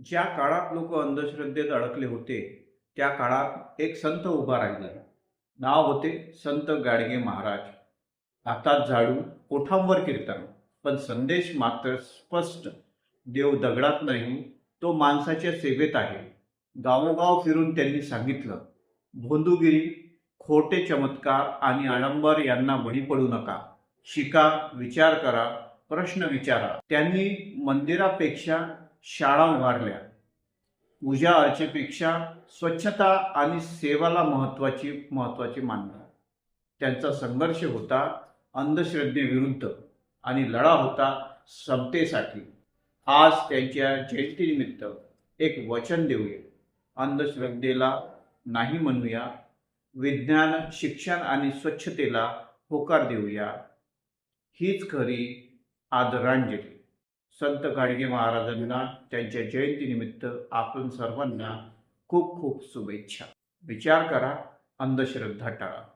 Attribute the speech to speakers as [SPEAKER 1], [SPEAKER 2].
[SPEAKER 1] ज्या काळात लोक अंधश्रद्धेत अडकले होते त्या काळात एक संत उभा राहिला. नाव होते संत गाडगे महाराज. हातात झाडू, ओठांवर कीर्तन, पण संदेश मात्र स्पष्ट. देव दगडात नाही, तो माणसाच्या सेवेत आहे. गावोगाव फिरून त्यांनी सांगितलं, भोंदूगिरी, खोटे चमत्कार आणि आडंबर यांना बळी पडू नका. शिका, विचार करा, प्रश्न विचारा. त्यांनी मंदिरापेक्षा शाळा उभारल्या. पूजा अर्चेपेक्षा स्वच्छता आणि सेवाला महत्वाची मानला. त्यांचा संघर्ष होता अंधश्रद्धेविरुद्ध आणि लढा होता समतेसाठी. आज त्यांच्या जयंतीनिमित्त एक वचन देऊया. अंधश्रद्धेला नाही म्हणूया, विज्ञान, शिक्षण आणि स्वच्छतेला होकार देऊया. हीच खरी आदरांजली. संत गाडगे महाराजांना त्यांच्या जयंतीनिमित्त आपण सर्वांना खूप खूप शुभेच्छा. विचार करा, अंधश्रद्धा टाळा.